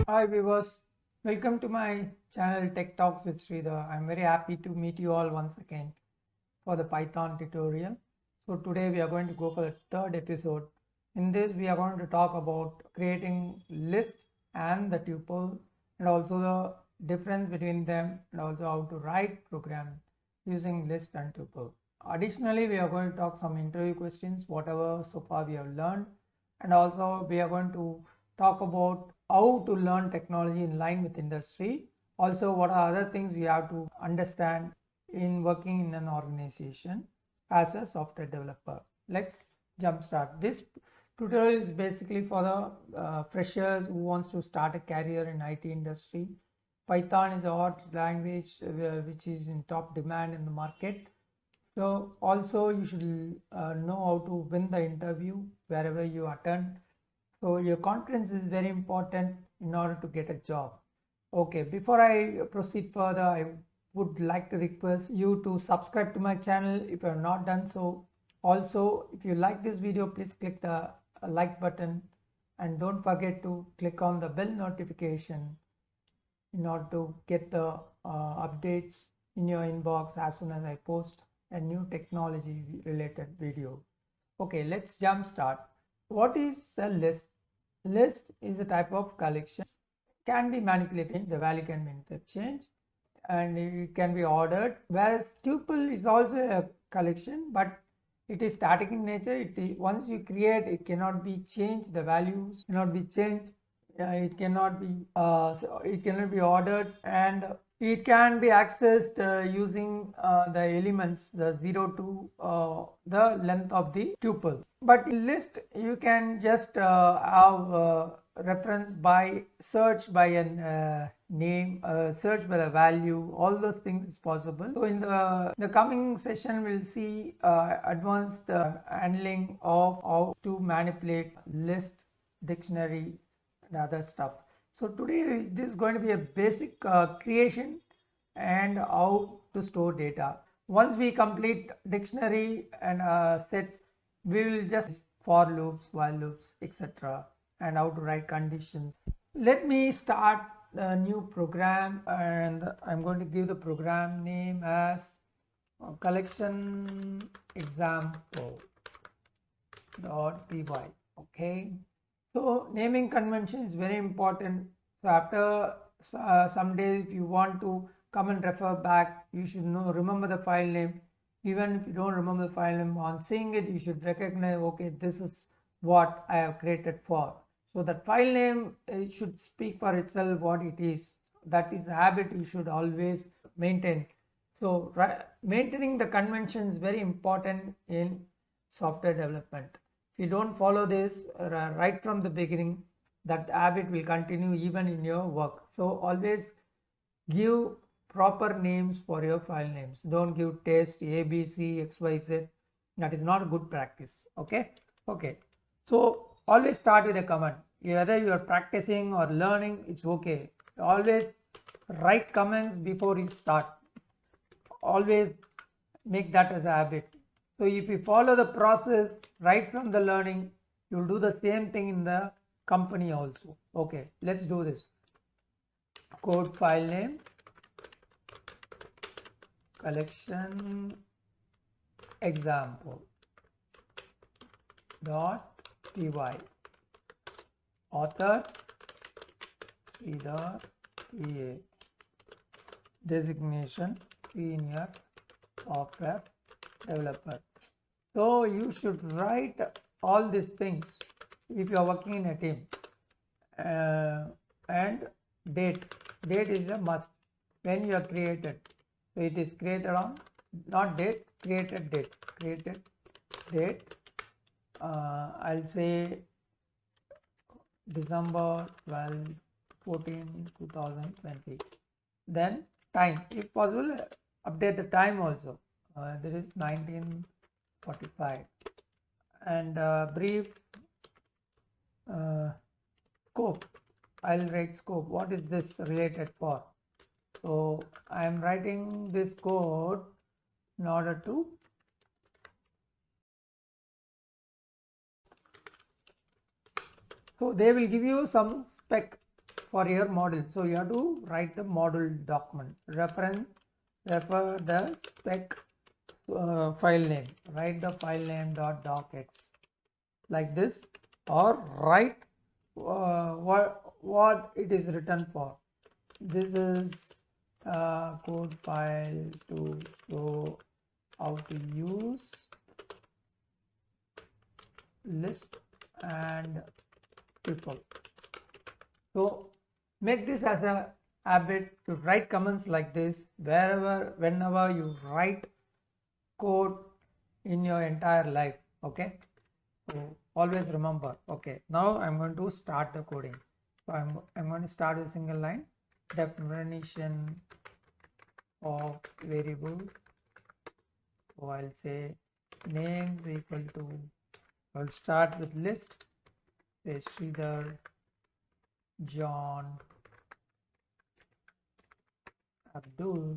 Hi viewers, welcome to my channel Tech Talks with Sridhar. I'm very happy to meet you all once again for the Python tutorial. So today we are going to go for the third episode. In this we are going to talk about creating list and the tuple and also the difference between them and also how to write program using list and tuple. Additionally, we are going to talk some interview questions, whatever so far we have learned, and also we are going to talk about how to learn technology in line with industry. Also, what are other things you have to understand in working in an organization as a software developer. Let's jumpstart. This tutorial is basically for the freshers who wants to start a career in IT industry. Python is a hot language which is in top demand in the market. So also you should know how to win the interview wherever you attend. So your confidence is very important in order to get a job. Okay, before I proceed further, I would like to request you to subscribe to my channel if you have not done so. Also, if you like this video, please click the like button and don't forget to click on the bell notification in order to get the updates in your inbox as soon as I post a new technology related video. Okay, let's jump start. What is a list? List is a type of collection, can be manipulated, the value can be interchanged and it can be ordered, whereas tuple is also a collection but it is static in nature. It is, once you create, it cannot be changed, the values cannot be changed, it cannot be ordered, and it can be accessed using the elements, the 0 to the length of the tuple. But in list you can just have reference by search by a name, search by the value, all those things is possible. So in the coming session we'll see advanced handling of how to manipulate list, dictionary and other stuff. So today this is going to be a basic creation and how to store data. Once we complete dictionary and sets, we will just for loops, while loops, etc., and how to write conditions. Let me start a new program and I'm going to give the program name as collection example .py. Okay, so naming convention is very important. So after some days if you want to come and refer back, you should remember the file name. Even if you don't remember the file name, on seeing it you should recognize, okay, this is what I have created for. So that file name should speak for itself what it is. That is a habit you should always maintain. So maintaining the convention is very important in software development. If you don't follow this right from the beginning, that habit will continue even in your work. So always give proper names for your file names. Don't give test ABC XYZ. That is not a good practice. Okay. So always start with a command. Whether you are practicing or learning, it's okay. Always write comments before you start. Always make that as a habit. So if you follow the process right from the learning, you'll do the same thing in the company also. Okay, let's do this. Code file name collection example .py, author Sridhar PA, designation senior software developer. So you should write all these things if you are working in a team. And date is a must when you are created. So it is created on, not date, created date. I'll say December 12 14 2020. Then time, if possible update the time also. This is 1945. And brief scope, I'll write scope. What is this related for? So I am writing this code in order to So they will give you some spec for your model. So you have to write the model document, refer the spec file name, write the file name .docx like this, or write what it is written for. This is code file to show how to use list and tuple. So make this as a habit to write comments like this whenever you write code in your entire life. Okay, so always remember. Okay, now I'm going to start the coding. So I'm going to start with a single line. Definition of variable. So I'll say name is equal to, I'll start with list, say Sridhar, John, Abdul.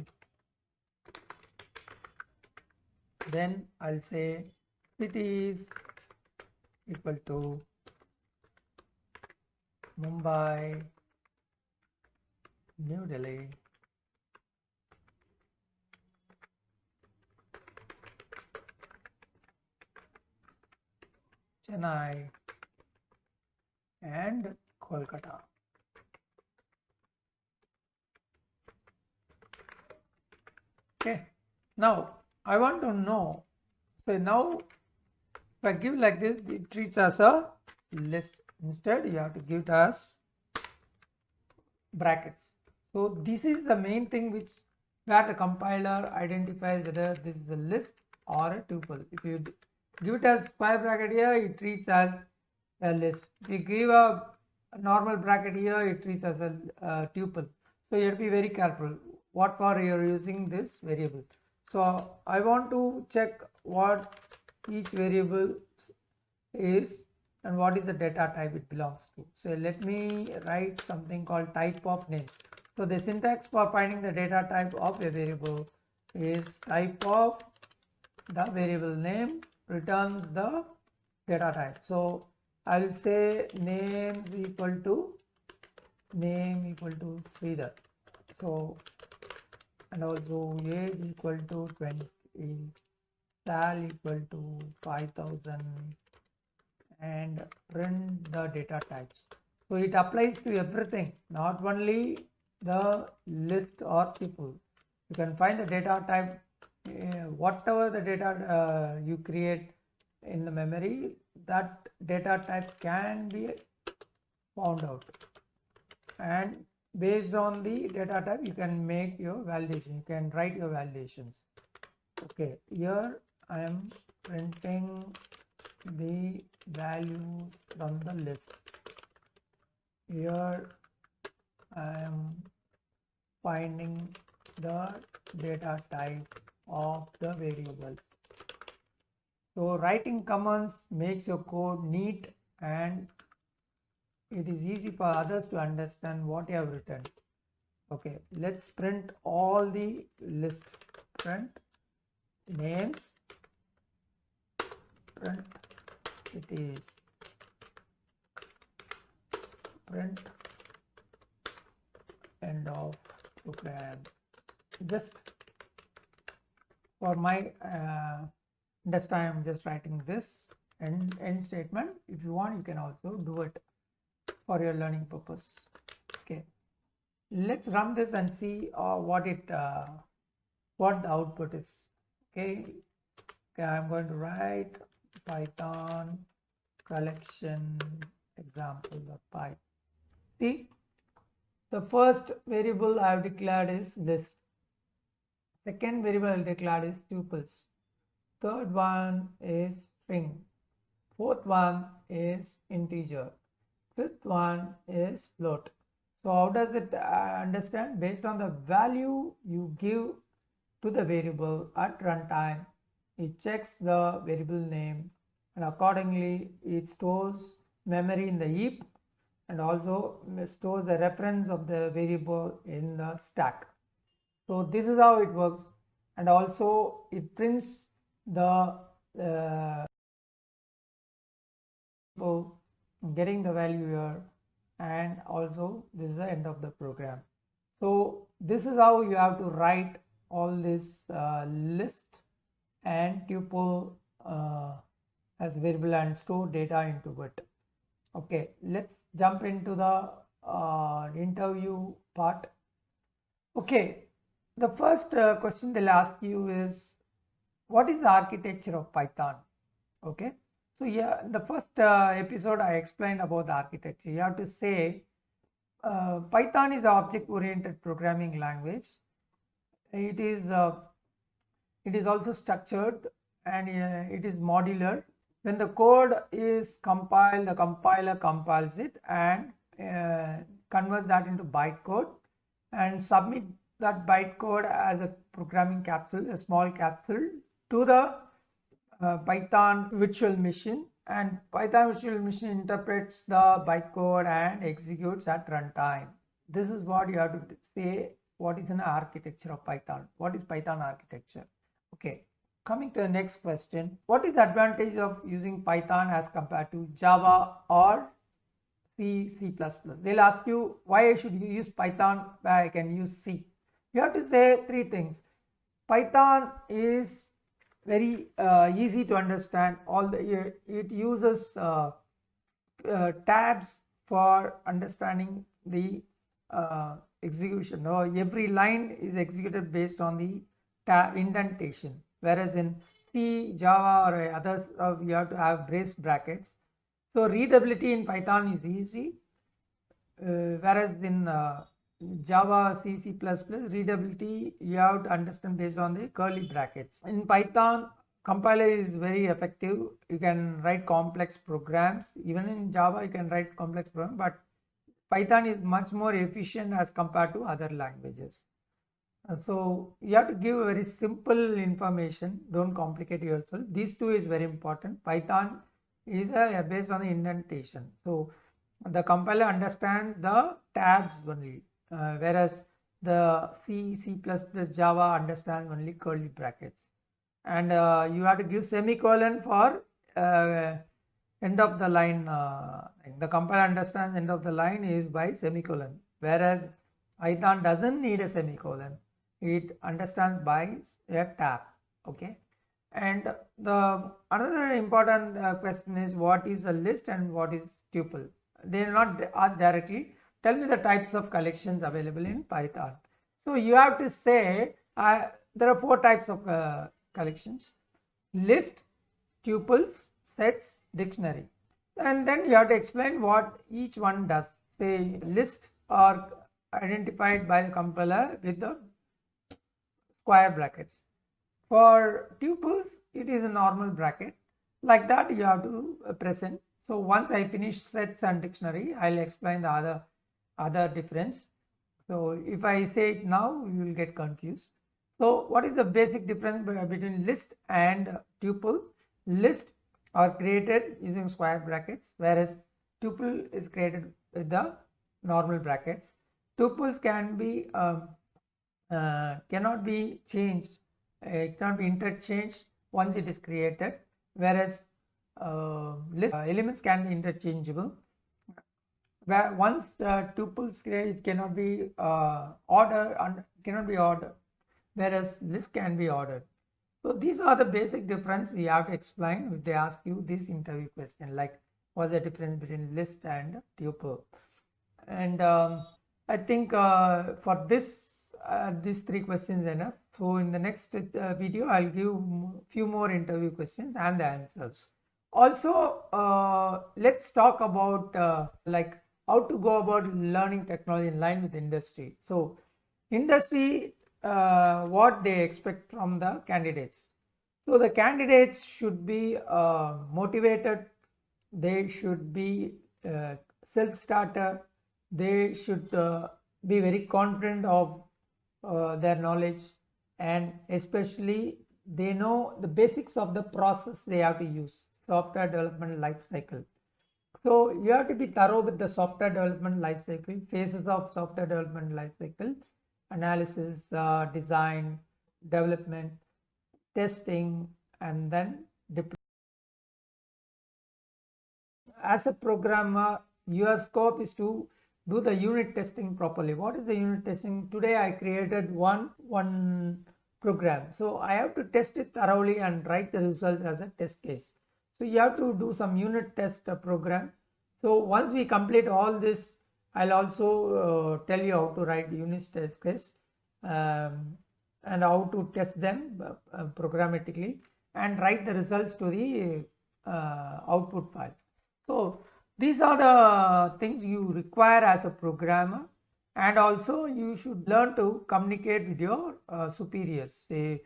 Then I'll say cities equal to Mumbai, New Delhi, Chennai, and Kolkata. Okay, now I want to know, so now if I give like this, it treats as a list. Instead you have to give it as brackets. So this is the main thing which where the compiler identifies whether this is a list or a tuple. If you give it as square bracket here, it treats as a list. If you give a normal bracket here, it treats as a tuple. So you have to be very careful what for you are using this variable. So I want to check what each variable is and what is the data type it belongs to. So let me write something called type of names. So the syntax for finding the data type of a variable is type of the variable name returns the data type. So I will say name equal to Sridhar. So and also age equal to 20, sal equal to 5000, and print the data types. So it applies to everything, not only the list or tuple. You can find the data type, whatever the data you create in the memory, that data type can be found out, and based on the data type you can make your validation, you can write your validations. Okay, here I am printing the values from the list. Here I am finding the data type of the variables. So writing commands makes your code neat and it is easy for others to understand what you have written. Okay, let's print all the list. Print names, print cities, print end of program. Just for my this time I'm just writing this end statement. If you want, you can also do it for your learning purpose. Okay, let's run this and see what the output is. Okay, I'm going to write Python collection example.py. See, the first variable I have declared is list. Second variable I declared is tuples. Third one is string. Fourth one is integer. Fifth one is float. So how does it understand? Based on the value you give to the variable at runtime, it checks the variable name and accordingly it stores memory in the heap and also stores the reference of the variable in the stack. So this is how it works, and also it prints the getting the value here, and also this is the end of the program. So this is how you have to write all this list and tuple as variable and store data into it. Okay, let's jump into the interview part. Okay, the first question they'll ask you is, what is the architecture of Python? Okay, so yeah, the first episode I explained about the architecture. You have to say Python is an object-oriented programming language. It is also structured, and it is modular. When the code is compiled, the compiler compiles it and converts that into bytecode and submit that bytecode as a programming capsule, a small capsule, to the Python virtual machine, and Python virtual machine interprets the bytecode and executes at runtime. This is what you have to say. What is an architecture of Python? What is Python architecture? Okay, coming to the next question. What is the advantage of using Python as compared to Java or C, C++? They'll ask you, why should you use Python where I can use C? You have to say three things. Python is very easy to understand. It uses tabs for understanding the execution. Every line is executed based on the tab indentation, whereas in C, Java or others you have to have braced brackets. So readability in Python is easy, whereas in Java, C, C++, readability you have to understand based on the curly brackets. In Python, compiler is very effective. You can write complex programs. Even in Java, you can write complex programs, but Python is much more efficient as compared to other languages. So you have to give very simple information. Don't complicate yourself. These two is very important. Python is based on the indentation. So the compiler understands the tabs only, whereas the C, C++, Java understands only curly brackets. And you have to give semicolon for end of the line. The compiler understands end of the line is by semicolon, whereas Python doesn't need a semicolon. It understands by a tab. Okay, and the another important question is, what is a list and what is tuple? They are not asked directly. Tell me the types of collections available in Python. So you have to say there are four types of collections: list, tuples, sets, dictionary. And then you have to explain what each one does. Say list are identified by the compiler with the square brackets. For tuples, it is a normal bracket. Like that you have to present. So once I finish sets and dictionary, I'll explain the other difference. So if I say it now, you will get confused. So what is the basic difference between list and tuple? List are created using square brackets, whereas tuple is created with the normal brackets. Tuples cannot be changed. It cannot be interchanged once it is created, whereas list elements can be interchangeable. Where once tuples created, it cannot be ordered, whereas list can be ordered. So these are the basic difference you have to explain if they ask you this interview question, like what's the difference between list and tuple. And I think for these three questions enough. So in the next video, I'll give few more interview questions and the answers. Also, let's talk about like how to go about learning technology in line with industry. So industry, what they expect from the candidates. So the candidates should be motivated. They should be self-starter. They should be very confident of their knowledge, and especially they know the basics of the process they have to use, software development life cycle. So you have to be thorough with the software development life cycle, phases of software development life cycle: analysis, design, development, testing, and then deployment. as a programmer, your scope is to do the unit testing properly. What is the unit testing? Today I created one program, so I have to test it thoroughly and write the results as a test case. So you have to do some unit test program. So once we complete all this, I'll also tell you how to write unit test case and how to test them programmatically and write the results to the output file. So these are the things you require as a programmer, and also you should learn to communicate with your superiors. Say,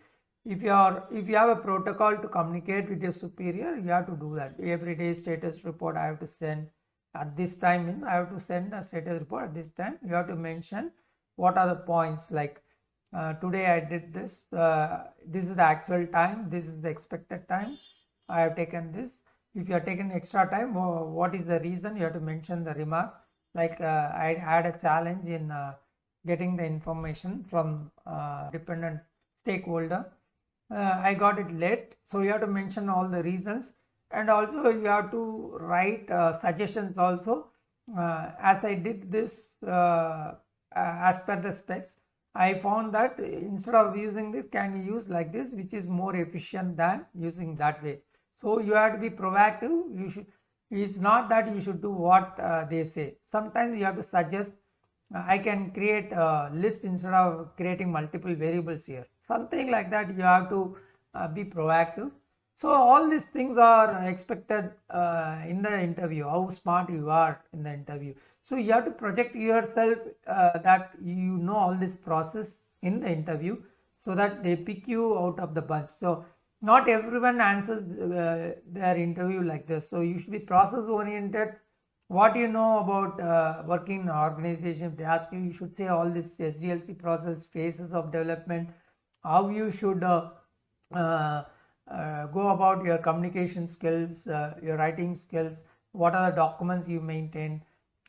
if you have a protocol to communicate with your superior, you have to do that. Every day status report I have to send at this time. I have to send a status report at this time. You have to mention what are the points, like today I did this, this is the actual time, this is the expected time, I have taken this. If you are taking extra time, what is the reason? You have to mention the remarks, like I had a challenge in getting the information from dependent stakeholder. I got it late, so you have to mention all the reasons, and also you have to write suggestions also. As I did this as per the specs, I found that instead of using this, can you use like this, which is more efficient than using that way. So you have to be proactive. You should. It's not that you should do what they say. Sometimes you have to suggest. I can create a list instead of creating multiple variables here. Something like that. You have to be proactive. So all these things are expected in the interview. How smart you are in the interview. So you have to project yourself that you know all this process in the interview, so that they pick you out of the bunch. So not everyone answers their interview like this. So you should be process oriented. What you know about working in an organization, if they ask you, you should say all this SDLC process, phases of development, how you should go about your communication skills, your writing skills, what are the documents you maintain,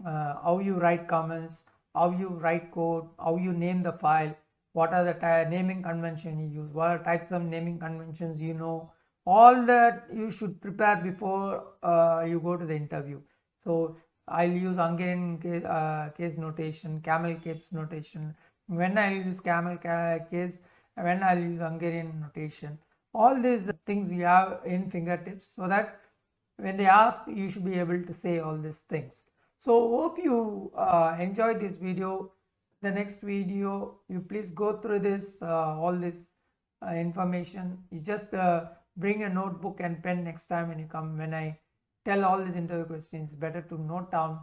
how you write comments, how you write code, how you name the file, what are the naming convention you use, what are types of naming conventions you know. All that you should prepare before you go to the interview. So I'll use Hungarian case notation, camel case notation, when I use camel case, when I'll use Hungarian notation. All these things you have in fingertips, so that when they ask, you should be able to say all these things. So hope you enjoyed this video. The next video, you please go through this all this information. You just bring a notebook and pen next time when you come. When I tell all these interview questions, better to note down,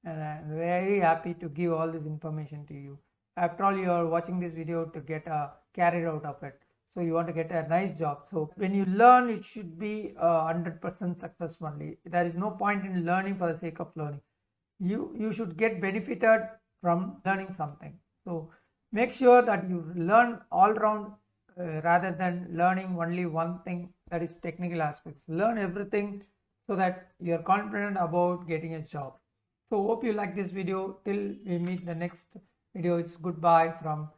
and I'm very happy to give all this information to you. After all, you are watching this video to get a career out of it. So you want to get a nice job. So when you learn, it should be 100% success only. There is no point in learning for the sake of learning. You should get benefited from learning something. So make sure that you learn all round rather than learning only one thing, that is technical aspects. Learn everything so that you are confident about getting a job. So hope you like this video. Till we meet the next video, it's goodbye from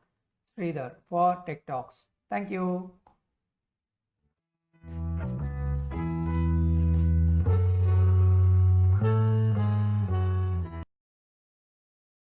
Sridhar for Tech Talks. Thank you.